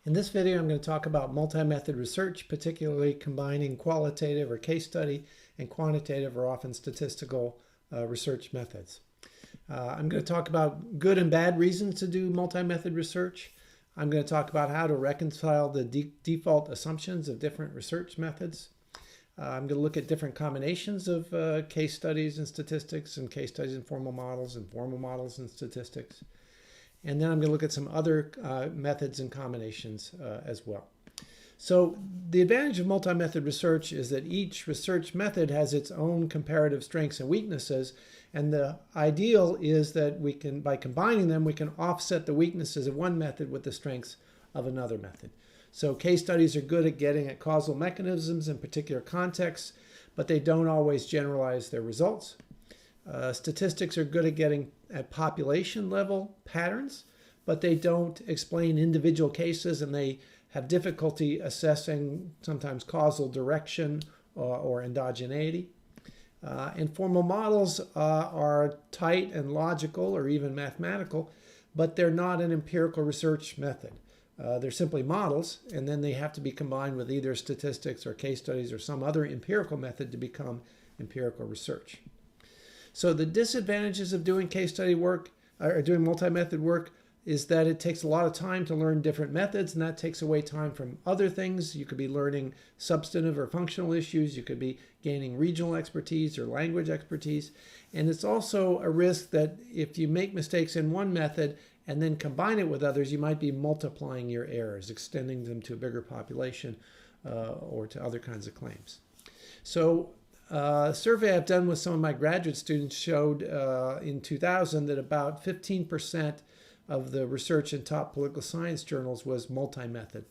In this video, I'm going to talk about multi-method research, particularly combining qualitative or case study and quantitative or often statistical research methods. I'm going to talk about good and bad reasons to do multi-method research. I'm going to talk about how to reconcile the default assumptions of different research methods. I'm going to look at different combinations of case studies and statistics, and case studies and formal models and statistics. And then I'm going to look at some other methods and combinations as well. So the advantage of multi-method research is that each research method has its own comparative strengths and weaknesses. And the ideal is that we can, by combining them, we can offset the weaknesses of one method with the strengths of another method. So case studies are good at getting at causal mechanisms in particular contexts, but they don't always generalize their results. Statistics are good at getting at population level patterns, but they don't explain individual cases, and they have difficulty assessing sometimes causal direction or endogeneity. And formal models are tight and logical or even mathematical, but they're not an empirical research method. They're simply models, and then they have to be combined with either statistics or case studies or some other empirical method to become empirical research. So the disadvantages of doing case study work or doing multi-method work is that it takes a lot of time to learn different methods, and that takes away time from other things. You could be learning substantive or functional issues. You could be gaining regional expertise or language expertise. And it's also a risk that if you make mistakes in one method and then combine it with others, you might be multiplying your errors, extending them to a bigger population or to other kinds of claims. So a survey I've done with some of my graduate students showed in 2000 that about 15% of the research in top political science journals was multi-method.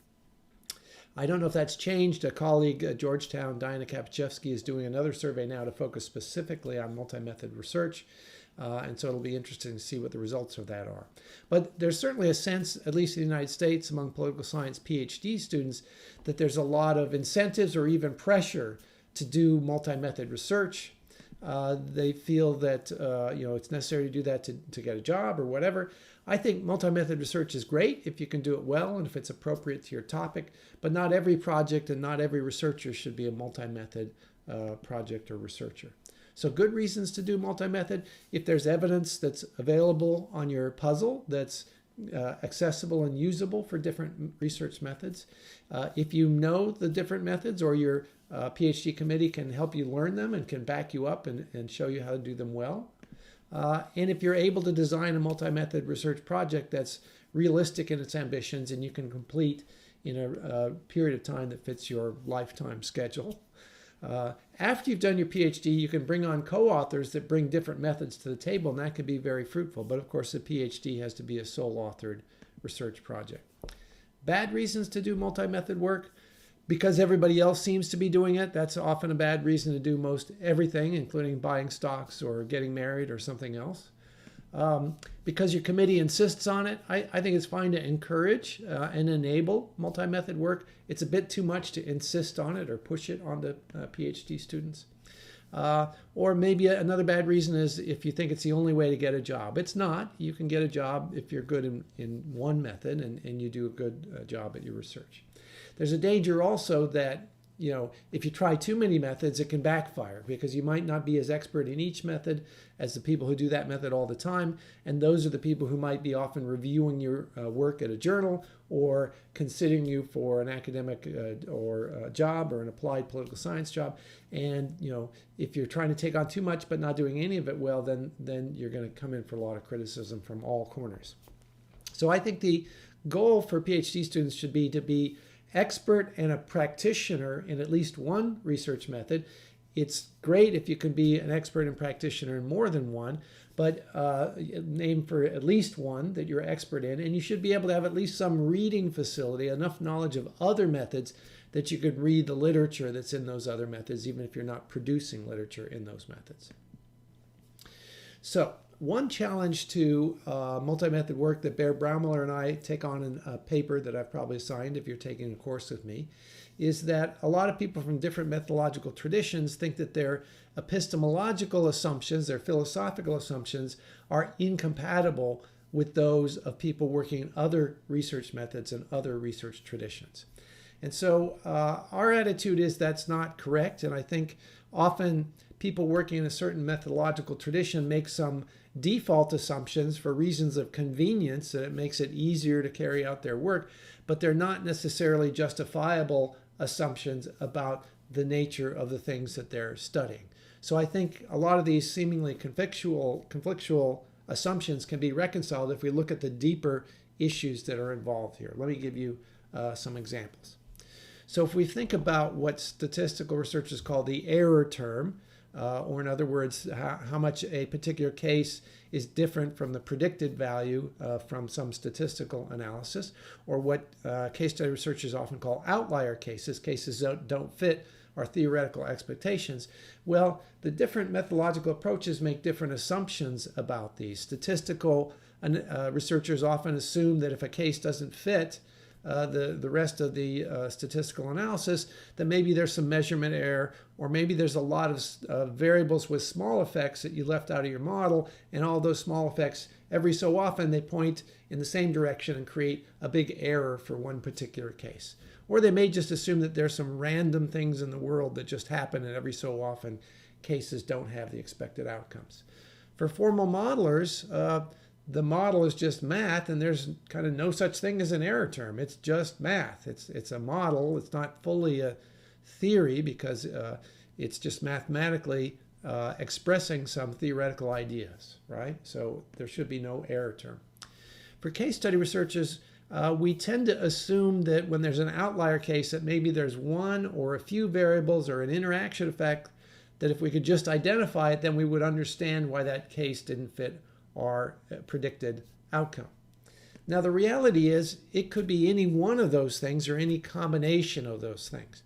I don't know if that's changed. A colleague at Georgetown, Diana Kapachevsky, is doing another survey now to focus specifically on multi-method research. And so it'll be interesting to see what the results of that are. But there's certainly a sense, at least in the United States, among political science PhD students, that there's a lot of incentives or even pressure to do multi-method research. They feel that it's necessary to do that to get a job or whatever. I think multi-method research is great if you can do it well and if it's appropriate to your topic, but not every project and not every researcher should be a multi-method project or researcher. So good reasons to do multi-method: if there's evidence that's available on your puzzle that's accessible and usable for different research methods. If you know the different methods, or your PhD committee can help you learn them and can back you up and show you how to do them well. And if you're able to design a multi-method research project that's realistic in its ambitions and you can complete in a period of time that fits your lifetime schedule. After you've done your PhD, you can bring on co-authors that bring different methods to the table, and that can be very fruitful. But of course, the PhD has to be a sole-authored research project. Bad reasons to do multi-method work: because everybody else seems to be doing it. That's often a bad reason to do most everything, including buying stocks or getting married or something else. Because your committee insists on it, I think it's fine to encourage and enable multi-method work. It's a bit too much to insist on it or push it on the PhD students. Or maybe another bad reason is if you think it's the only way to get a job. It's not. You can get a job if you're good in one method and you do a good job at your research. There's a danger also that if you try too many methods, it can backfire, because you might not be as expert in each method as the people who do that method all the time. And those are the people who might be often reviewing your work at a journal or considering you for an academic or a job or an applied political science job. And if you're trying to take on too much but not doing any of it well, then you're going to come in for a lot of criticism from all corners. So I think the goal for PhD students should be to be expert and a practitioner in at least one research method. It's great if you can be an expert and practitioner in more than one, but aim for at least one that you're expert in, and you should be able to have at least some reading facility, enough knowledge of other methods that you could read the literature that's in those other methods, even if you're not producing literature in those methods. So one challenge to multi-method work that Bear Braumiller and I take on in a paper that I've probably assigned if you're taking a course with me is that a lot of people from different methodological traditions think that their epistemological assumptions, their philosophical assumptions, are incompatible with those of people working in other research methods and other research traditions. And so our attitude is that's not correct. And I think often people working in a certain methodological tradition make some default assumptions for reasons of convenience, that it makes it easier to carry out their work, but they're not necessarily justifiable assumptions about the nature of the things that they're studying. So I think a lot of these seemingly conflictual assumptions can be reconciled if we look at the deeper issues that are involved here. Let me give you some examples. So if we think about what statistical researchers call the error term, or in other words, how much a particular case is different from the predicted value from some statistical analysis, or what case study researchers often call outlier cases, cases that don't fit our theoretical expectations. Well, the different methodological approaches make different assumptions about these. Statistical researchers often assume that if a case doesn't fit the rest of the statistical analysis, that maybe there's some measurement error, or maybe there's a lot of variables with small effects that you left out of your model, and all those small effects, every so often, they point in the same direction and create a big error for one particular case. Or they may just assume that there's some random things in the world that just happen, and every so often cases don't have the expected outcomes. For formal modelers, the model is just math, and there's kind of no such thing as an error term. It's just math. It's a model. It's not fully a theory because it's just mathematically expressing some theoretical ideas, right? So there should be no error term. For case study researchers, we tend to assume that when there's an outlier case that maybe there's one or a few variables or an interaction effect, that if we could just identify it, then we would understand why that case didn't fit our predicted outcome. Now the reality is it could be any one of those things or any combination of those things.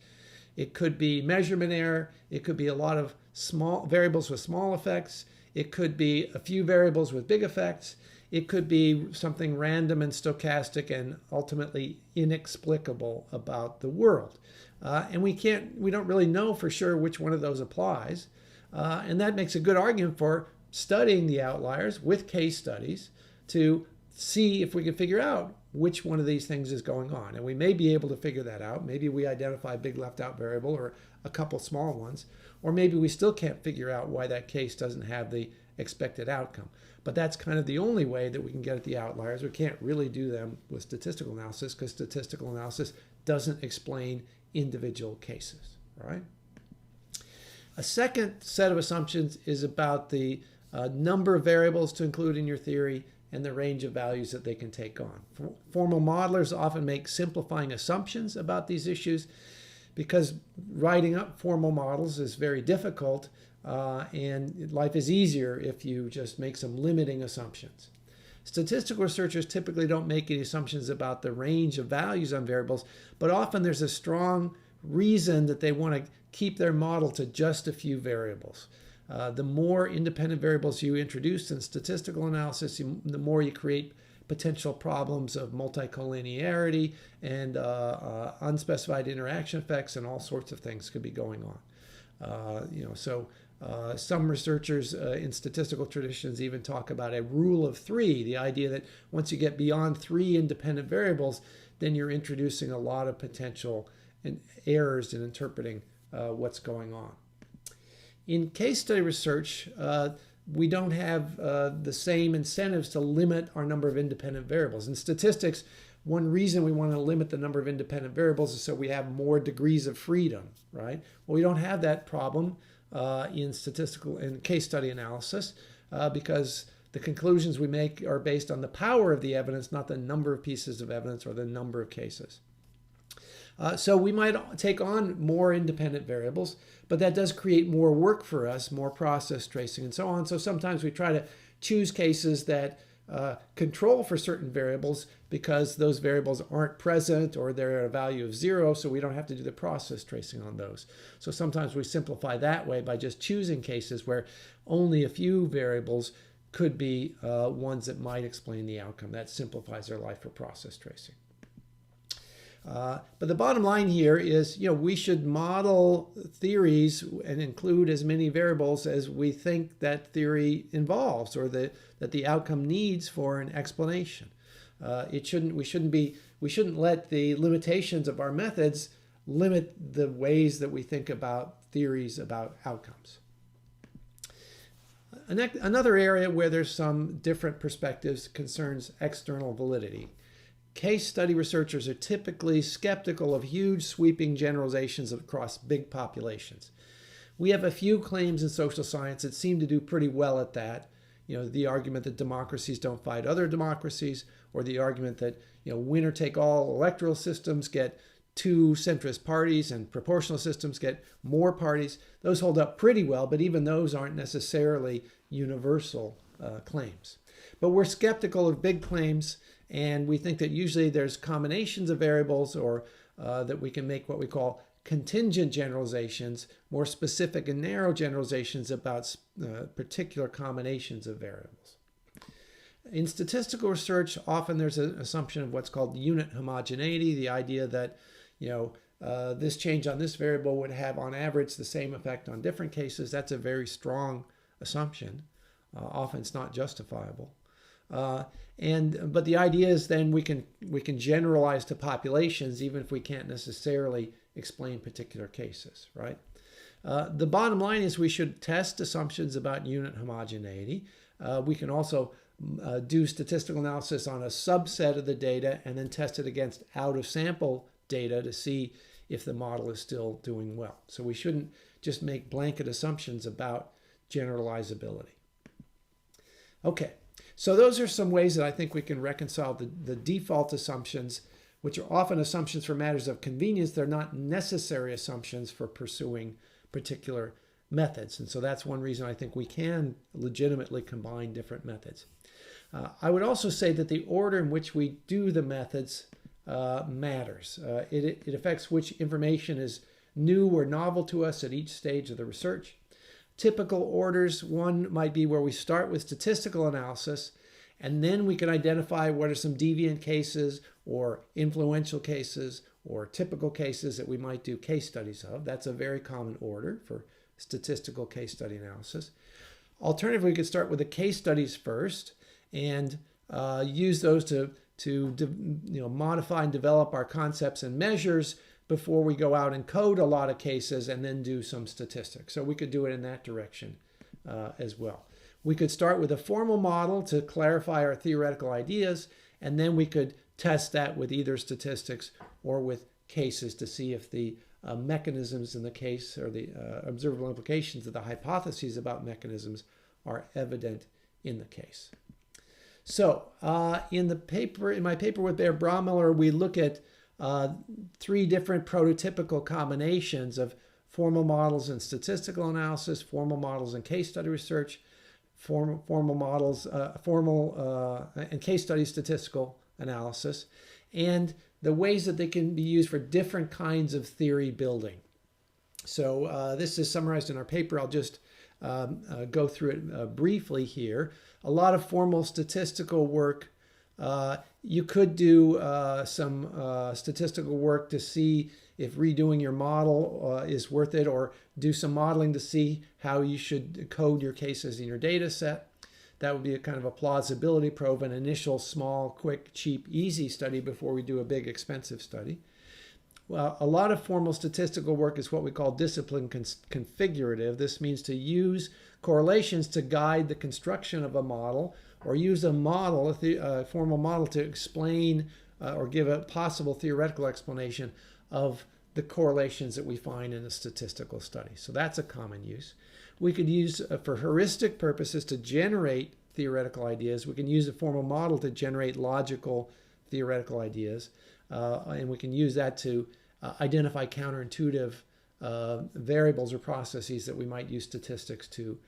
It could be measurement error, it could be a lot of small variables with small effects, it could be a few variables with big effects, it could be something random and stochastic and ultimately inexplicable about the world. And we don't really know for sure which one of those applies. And that makes a good argument for studying the outliers with case studies to see if we can figure out which one of these things is going on. And we may be able to figure that out. Maybe we identify a big left out variable or a couple small ones, or maybe we still can't figure out why that case doesn't have the expected outcome. But that's kind of the only way that we can get at the outliers. We can't really do them with statistical analysis because statistical analysis doesn't explain individual cases, right? A second set of assumptions is about the number of variables to include in your theory and the range of values that they can take on. Formal modelers often make simplifying assumptions about these issues because writing up formal models is very difficult and life is easier if you just make some limiting assumptions. Statistical researchers typically don't make any assumptions about the range of values on variables, but often there's a strong reason that they want to keep their model to just a few variables. The more independent variables you introduce in statistical analysis, the more you create potential problems of multicollinearity and unspecified interaction effects, and all sorts of things could be going on. Some researchers in statistical traditions even talk about a rule of three, the idea that once you get beyond three independent variables, then you're introducing a lot of potential errors in interpreting what's going on. In case study research, we don't have the same incentives to limit our number of independent variables. In statistics, one reason we want to limit the number of independent variables is so we have more degrees of freedom, right? Well, we don't have that problem in statistical and case study analysis because the conclusions we make are based on the power of the evidence, not the number of pieces of evidence or the number of cases. So we might take on more independent variables, but that does create more work for us, more process tracing and so on. So sometimes we try to choose cases that control for certain variables because those variables aren't present or they're at a value of 0, so we don't have to do the process tracing on those. So sometimes we simplify that way by just choosing cases where only a few variables could be ones that might explain the outcome. That simplifies our life for process tracing. But the bottom line here is, we should model theories and include as many variables as we think that theory involves or that the outcome needs for an explanation. We shouldn't let the limitations of our methods limit the ways that we think about theories about outcomes. Another area where there's some different perspectives concerns external validity. Case study researchers are typically skeptical of huge sweeping generalizations across big populations. We have a few claims in social science that seem to do pretty well at that. The argument that democracies don't fight other democracies, or the argument that winner-take-all electoral systems get two centrist parties and proportional systems get more parties. Those hold up pretty well, but even those aren't necessarily universal claims. But we're skeptical of big claims, and we think that usually there's combinations of variables or that we can make what we call contingent generalizations, more specific and narrow generalizations about particular combinations of variables. In statistical research, often there's an assumption of what's called unit homogeneity, the idea that this change on this variable would have on average the same effect on different cases. That's a very strong assumption. Often it's not justifiable. But the idea is then we can generalize to populations even if we can't necessarily explain particular cases, right? The bottom line is we should test assumptions about unit homogeneity. We can also do statistical analysis on a subset of the data and then test it against out-of-sample data to see if the model is still doing well. So we shouldn't just make blanket assumptions about generalizability. Okay, so those are some ways that I think we can reconcile the default assumptions, which are often assumptions for matters of convenience. They're not necessary assumptions for pursuing particular methods. And so that's one reason I think we can legitimately combine different methods. I would also say that the order in which we do the methods matters. It affects which information is new or novel to us at each stage of the research. Typical orders, one might be where we start with statistical analysis, and then we can identify what are some deviant cases or influential cases or typical cases that we might do case studies of. That's a very common order for statistical case study analysis. Alternatively, we could start with the case studies first and use those to modify and develop our concepts and measures before we go out and code a lot of cases and then do some statistics. So we could do it in that direction as well. We could start with a formal model to clarify our theoretical ideas, and then we could test that with either statistics or with cases to see if the mechanisms in the case or the observable implications of the hypotheses about mechanisms are evident in the case. So in my paper with Bear Brommeler, we look at three different prototypical combinations of formal models and statistical analysis, formal models and case study research, formal models, and case study statistical analysis, and the ways that they can be used for different kinds of theory building. So this is summarized in our paper. I'll just go through it briefly here. A lot of formal statistical work. You could do some statistical work to see if redoing your model is worth it, or do some modeling to see how you should code your cases in your data set. That would be a kind of a plausibility probe, an initial small, quick, cheap, easy study before we do a big, expensive study. Well, a lot of formal statistical work is what we call discipline configurative. This means to use correlations to guide the construction of a model, or use a model, a formal model, to explain or give a possible theoretical explanation of the correlations that we find in a statistical study. So that's a common use. We could use, for heuristic purposes, to generate theoretical ideas. We can use a formal model to generate logical theoretical ideas. And we can use that to identify counterintuitive variables or processes that we might use statistics to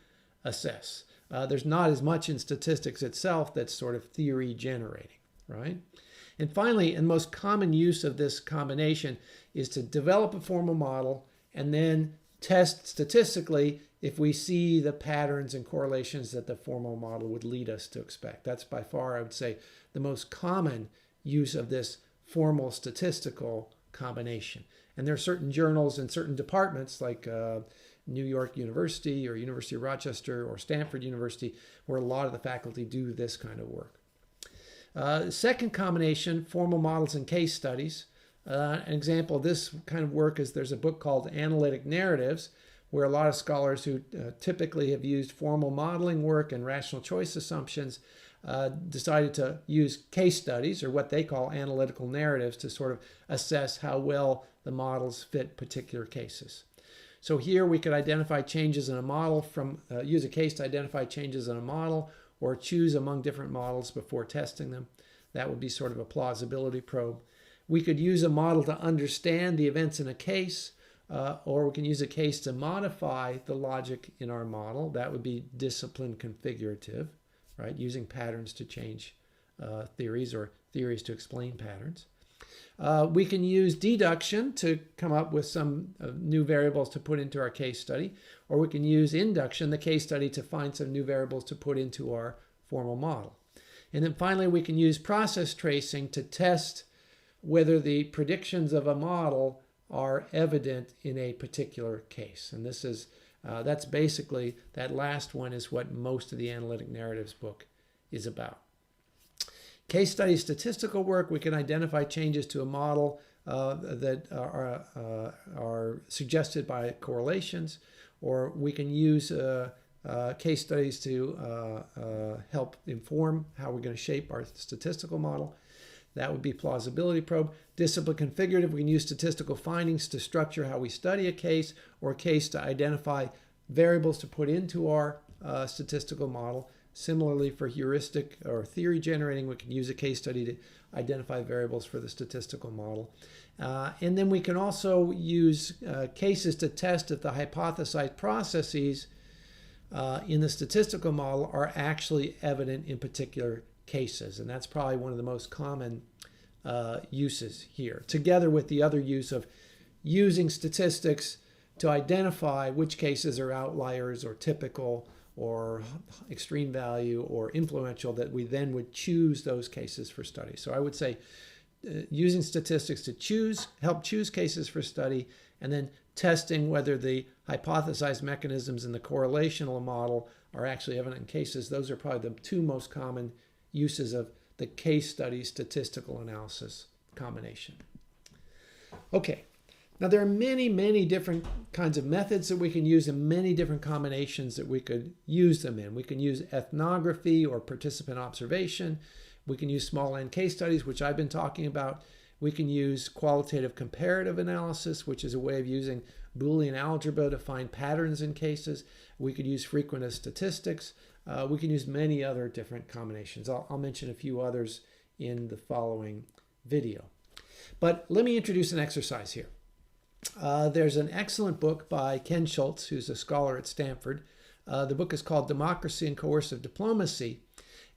assess. There's not as much in statistics itself that's sort of theory generating, right? And finally, and most common use of this combination is to develop a formal model and then test statistically if we see the patterns and correlations that the formal model would lead us to expect. That's by far, I would say, the most common use of this formal statistical combination. And there are certain journals and certain departments like New York University or University of Rochester or Stanford University where a lot of the faculty do this kind of work. Second combination, formal models and case studies. An example of this kind of work is there's a book called Analytic Narratives, where a lot of scholars who typically have used formal modeling work and rational choice assumptions decided to use case studies, or what they call analytical narratives, to sort of assess how well the models fit particular cases. So here we could identify changes in a model use a case to identify changes in a model, or choose among different models before testing them. That would be sort of a plausibility probe. We could use a model to understand the events in a case, or we can use a case to modify the logic in our model. That would be discipline configurative, right? Using patterns to change theories, or theories to explain patterns. We can use deduction to come up with some new variables to put into our case study, or we can use induction, the case study, to find some new variables to put into our formal model. And then finally, we can use process tracing to test whether the predictions of a model are evident in a particular case. And this is that's basically, that last one is what most of the Analytic Narratives book is about. Case study statistical work, we can identify changes to a model that are suggested by correlations, or we can use case studies to help inform how we're going to shape our statistical model. That would be plausibility probe. Discipline configurative, we can use statistical findings to structure how we study a case, or a case to identify variables to put into our statistical model. Similarly, for heuristic or theory generating, we can use a case study to identify variables for the statistical model. And then we can also use cases to test if the hypothesized processes in the statistical model are actually evident in particular cases. And that's probably one of the most common uses here, together with the other use of using statistics to identify which cases are outliers or typical or extreme value or influential, that we then would choose those cases for study. So I would say using statistics to help choose cases for study, and then testing whether the hypothesized mechanisms in the correlational model are actually evident in cases. Those are probably the two most common uses of the case study statistical analysis combination. Okay. Now, there are many, many different kinds of methods that we can use, and many different combinations that we could use them in. We can use ethnography or participant observation. We can use small n case studies, which I've been talking about. We can use qualitative comparative analysis, which is a way of using Boolean algebra to find patterns in cases. We could use frequentist statistics. We can use many other different combinations. I'll mention a few others in the following video. But let me introduce an exercise here. There's an excellent book by Ken Schultz, who's a scholar at Stanford. The book is called Democracy and Coercive Diplomacy.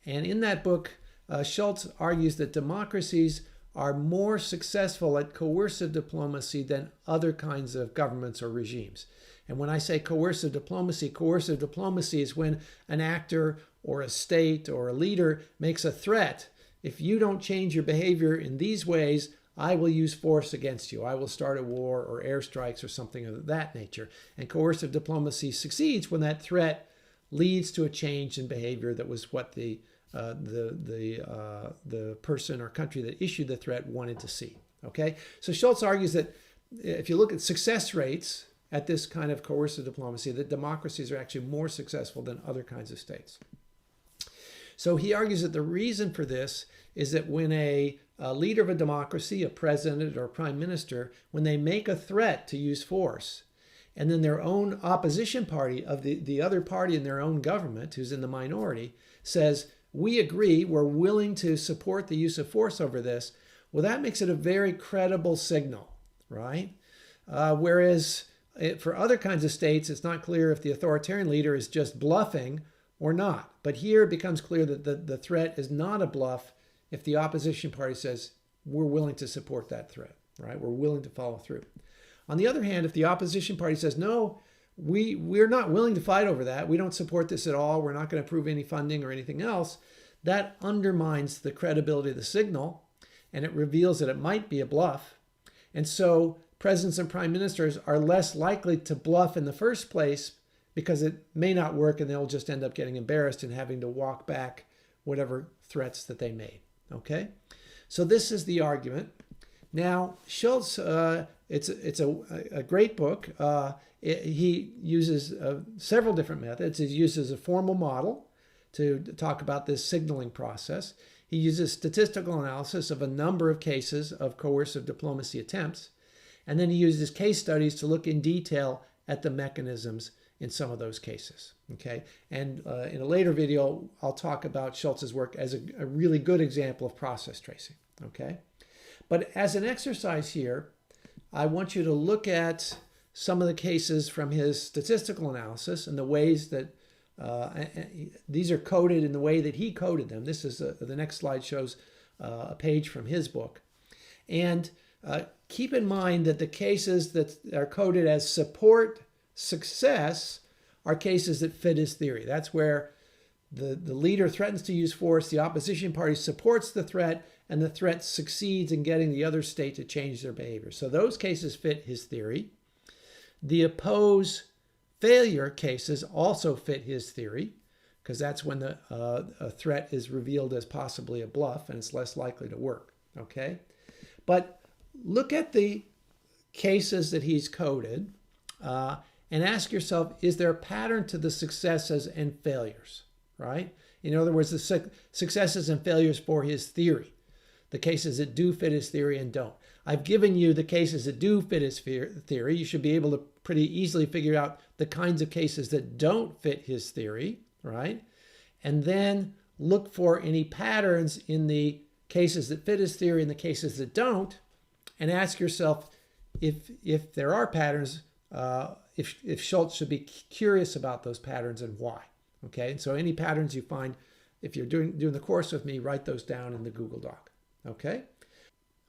And in that book, Schultz argues that democracies are more successful at coercive diplomacy than other kinds of governments or regimes. And when I say coercive diplomacy is when an actor or a state or a leader makes a threat. If you don't change your behavior in these ways, I will use force against you. I will start a war or airstrikes or something of that nature. And coercive diplomacy succeeds when that threat leads to a change in behavior that was what the person or country that issued the threat wanted to see. Okay, so Schultz argues that if you look at success rates at this kind of coercive diplomacy, that democracies are actually more successful than other kinds of states. So he argues that the reason for this is that when a leader of a democracy, a president or a prime minister, when they make a threat to use force, and then their own opposition party of the other party in their own government, who's in the minority, says, we agree, we're willing to support the use of force over this, well, that makes it a very credible signal, right? Whereas for other kinds of states, it's not clear if the authoritarian leader is just bluffing or not. But here it becomes clear that the threat is not a bluff if the opposition party says, we're willing to support that threat, right? We're willing to follow through. On the other hand, if the opposition party says, no, we're not willing to fight over that, we don't support this at all, we're not going to approve any funding or anything else, that undermines the credibility of the signal. and it reveals that it might be a bluff. And so presidents and prime ministers are less likely to bluff in the first place because it may not work and they'll just end up getting embarrassed and having to walk back whatever threats that they made. Okay? So this is the argument. Now, Schultz, it's a great book. He uses several different methods. He uses a formal model to talk about this signaling process. He uses statistical analysis of a number of cases of coercive diplomacy attempts. And then he uses case studies to look in detail at the mechanisms in some of those cases. Okay, and in a later video, I'll talk about Schultz's work as a really good example of process tracing. Okay, but as an exercise here, I want you to look at some of the cases from his statistical analysis and the ways that these are coded in the way that he coded them. This is the next slide shows a page from his book. And keep in mind that the cases that are coded as support success are cases that fit his theory. That's where the leader threatens to use force, the opposition party supports the threat, and the threat succeeds in getting the other state to change their behavior. So those cases fit his theory. The oppose failure cases also fit his theory, because that's when a threat is revealed as possibly a bluff and it's less likely to work. Okay, but look at the cases that he's coded and ask yourself, is there a pattern to the successes and failures, right? In other words, the successes and failures for his theory, the cases that do fit his theory and don't. I've given you the cases that do fit his theory. You should be able to pretty easily figure out the kinds of cases that don't fit his theory, right? And then look for any patterns in the cases that fit his theory and the cases that don't, and ask yourself if there are patterns, if Schultz should be curious about those patterns and why. Okay, and so any patterns you find, if you're doing the course with me, write those down in the Google Doc. Okay.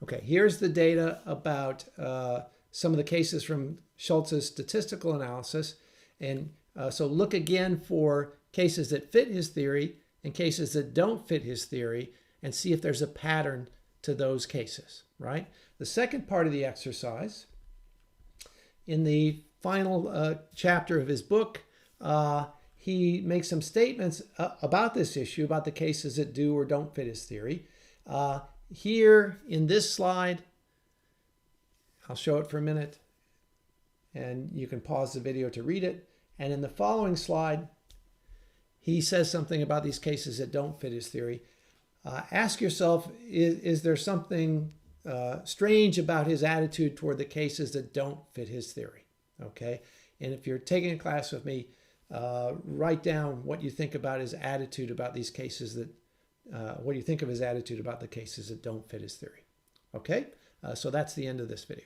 Okay, here's the data about some of the cases from Schultz's statistical analysis. And so look again for cases that fit his theory and cases that don't fit his theory and see if there's a pattern to those cases, right? The second part of the exercise, in the final chapter of his book, he makes some statements about this issue, about the cases that do or don't fit his theory. Here in this slide, I'll show it for a minute and you can pause the video to read it. And in the following slide, he says something about these cases that don't fit his theory. Ask yourself, is there something strange about his attitude toward the cases that don't fit his theory? Okay, and if you're taking a class with me, write down what you think about his attitude about these cases that what do you think of his attitude about the cases that don't fit his theory? Okay, so that's the end of this video.